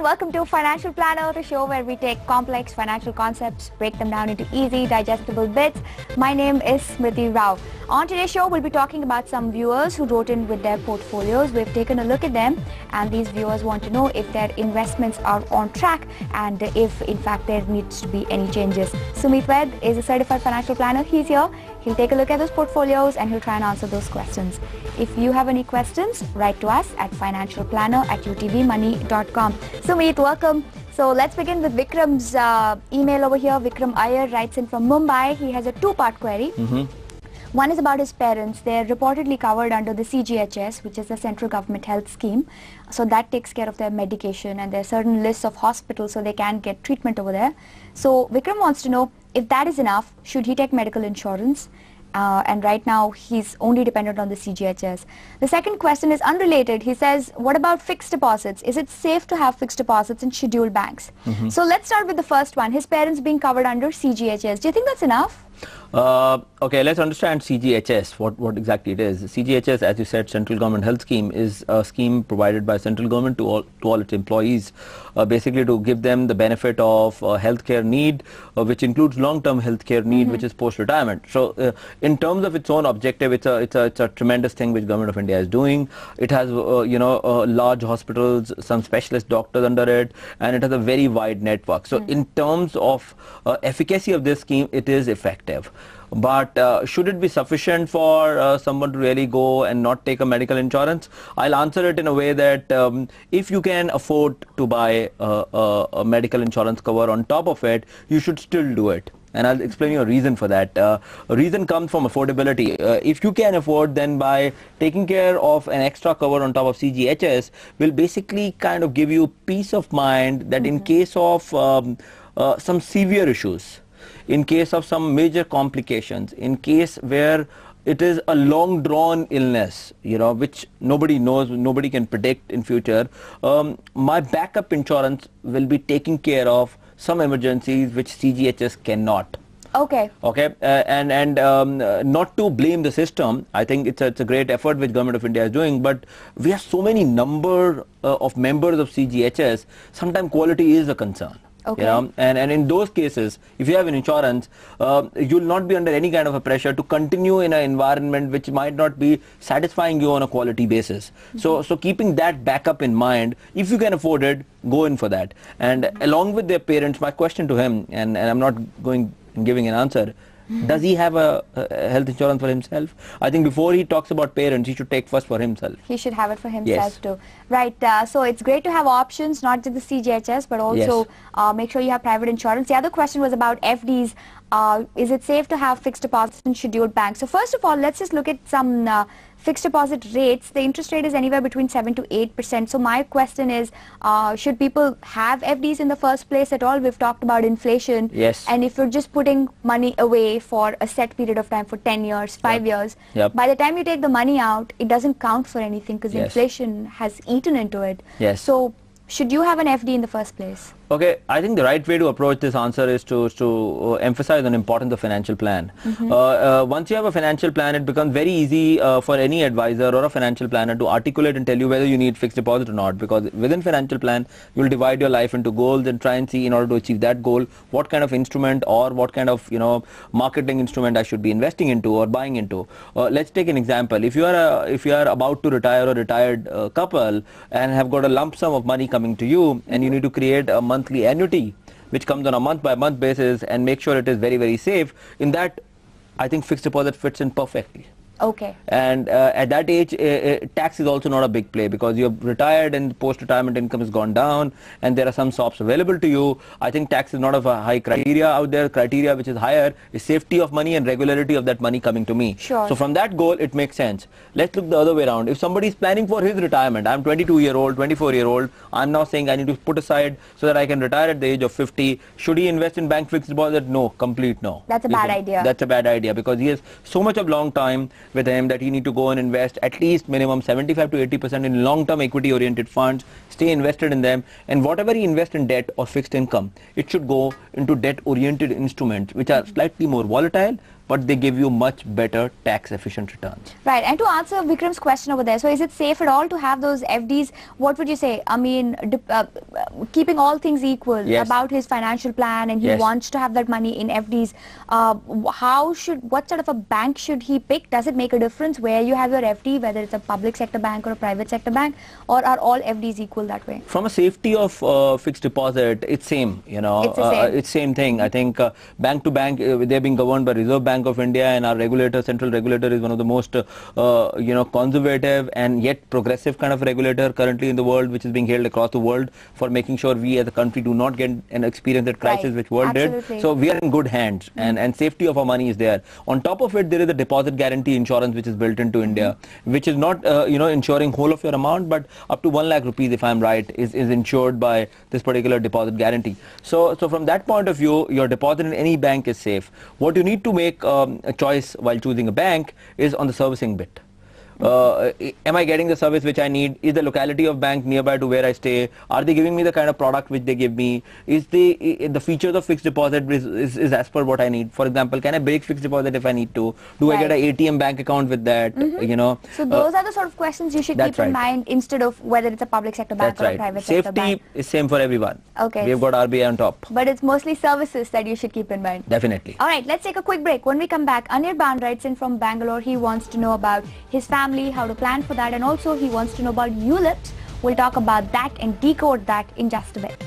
welcome to Financial Planner, the show where we take complex financial concepts, break them down into easy, digestible bits. My name is Smriti Rao. On today's show, we'll be talking about some viewers who wrote in with their portfolios. We've taken a look at them, and these viewers want to know if their investments are on track and if, in fact, there needs to be any changes. Sumit Ved is a certified financial planner. He's here. He'll take a look at those portfolios and he'll try and answer those questions. If you have any questions, write to us at financialplanner@utvmoney.com. Sumit, welcome. So let's begin with Vikram's email over here. Vikram Iyer writes in from Mumbai. He has a two-part query. One is about his parents. They're reportedly covered under the CGHS, which is the central government health scheme. So that takes care of their medication, and there are certain lists of hospitals so they can get treatment over there. So Vikram wants to know if that is enough, should he take medical insurance? And right now he's only dependent on the CGHS. The second question is unrelated. He says, what about fixed deposits? Is it safe to have fixed deposits in scheduled banks? So let's start with the first one. His parents being covered under CGHS. Do you think that's enough? Okay, let's understand CGHS, what exactly it is. CGHS, as you said, Central Government Health Scheme, is a scheme provided by central government to all its employees, basically to give them the benefit of healthcare need, which includes long-term healthcare need, which is post-retirement. So, in terms of its own objective, it's a tremendous thing which Government of India is doing. It has, large hospitals, some specialist doctors under it, and it has a very wide network. So, in terms of efficacy of this scheme, it is effective. But should it be sufficient for someone to really go and not take a medical insurance? I'll answer it in a way that if you can afford to buy a medical insurance cover on top of it, you should still do it. And I'll explain you a reason for that. A reason comes from affordability. If you can afford, then by taking care of an extra cover on top of CGHS will basically kind of give you peace of mind that in case of some severe issues, in case of some major complications, in case where it is a long drawn illness, which nobody knows, nobody can predict in future, my backup insurance will be taking care of some emergencies which CGHS cannot. Okay. Okay, and not to blame the system. I think it's a great effort which Government of India is doing, but we have so many number of members of CGHS, sometimes quality is a concern. Okay. And in those cases, if you have an insurance, you'll not be under any kind of a pressure to continue in an environment which might not be satisfying you on a quality basis. So keeping that backup in mind, if you can afford it, go in for that. And along with their parents, my question to him, and I'm not going and giving an answer, does he have a health insurance for himself? I think before he talks about parents, he should take first for himself. He should have it for himself too. Right. So it's great to have options, not just the CGHS, but also make sure you have private insurance. The other question was about FDs. Is it safe to have fixed deposits in scheduled banks? So first of all, let's just look at some fixed deposit rates. The interest rate is anywhere between 7 to 8%. So my question is, should people have FDs in the first place at all? We've talked about inflation. Yes. And if you're just putting money away for a set period of time, for 10 years, 5 years, by the time you take the money out, it doesn't count for anything because inflation has eaten into it. Yes. So should you have an FD in the first place? Okay, I think the right way to approach this answer is to emphasize on the importance of financial plan. Once you have a financial plan, it becomes very easy for any advisor or a financial planner to articulate and tell you whether you need fixed deposit or not, because within financial plan, you will divide your life into goals and try and see, in order to achieve that goal, what kind of instrument or what kind of marketing instrument I should be investing into or buying into. Let's take an example. If you are about to retire or retired couple and have got a lump sum of money coming to you, and you need to create a monthly annuity which comes on a month-by-month basis and make sure it is very, very safe, in that I think fixed deposit fits in perfectly. Okay. And at that age, tax is also not a big play, because you have retired and post-retirement income has gone down and there are some SOPs available to you. I think tax is not of a high criteria out there. Criteria which is higher is safety of money and regularity of that money coming to me. Sure. So from that goal, it makes sense. Let's look the other way around. If somebody is planning for his retirement, I'm 22-year-old, 24-year-old, I'm now saying I need to put aside so that I can retire at the age of 50. Should he invest in bank fixed deposit? No, complete no. That's a bad idea. That's a bad idea, because he has so much of long time with him that he need to go and invest at least minimum 75 to 80% in long-term equity-oriented funds, stay invested in them, and whatever he invests in debt or fixed income, it should go into debt-oriented instruments which are slightly more volatile but they give you much better tax efficient returns. Right, and to answer Vikram's question over there, so is it safe at all to have those FDs? What would you say? I mean, keeping all things equal, yes. about his financial plan, and he yes. wants to have that money in FDs. What sort of a bank should he pick? Does it make a difference where you have your FD, whether it's a public sector bank or a private sector bank, or are all FDs equal that way? From a safety of fixed deposit, it's same, you know, it's same thing. I think bank to bank, they're being governed by Reserve Bank of India, and our regulator, central regulator, is one of the most, conservative and yet progressive kind of regulator currently in the world, which is being held across the world for making sure we as a country do not get an experience that crisis which world did. So we are in good hands, and safety of our money is there. On top of it, there is a deposit guarantee insurance which is built into India, which is not, insuring whole of your amount, but up to 1 lakh rupees, if I'm right, is insured by this particular deposit guarantee. So from that point of view, your deposit in any bank is safe. What you need to make a choice while choosing a bank is on the servicing bit. Am I getting the service which I need? Is the locality of bank nearby to where I stay? Are they giving me the kind of product which they give me? Is the features of fixed deposit is as per what I need? For example, can I break fixed deposit if I need to? Do I get an ATM bank account with that? So those are the sort of questions you should keep in mind instead of whether it's a public sector bank or a private sector bank. Safety is same for everyone. Okay. We have got RBI on top. But it's mostly services that you should keep in mind. Definitely. All right, let's take a quick break. When we come back, Anirban writes in from Bangalore. He wants to know about his family, how to plan for that, and also he wants to know about ULIPs. We'll talk about that and decode that in just a bit.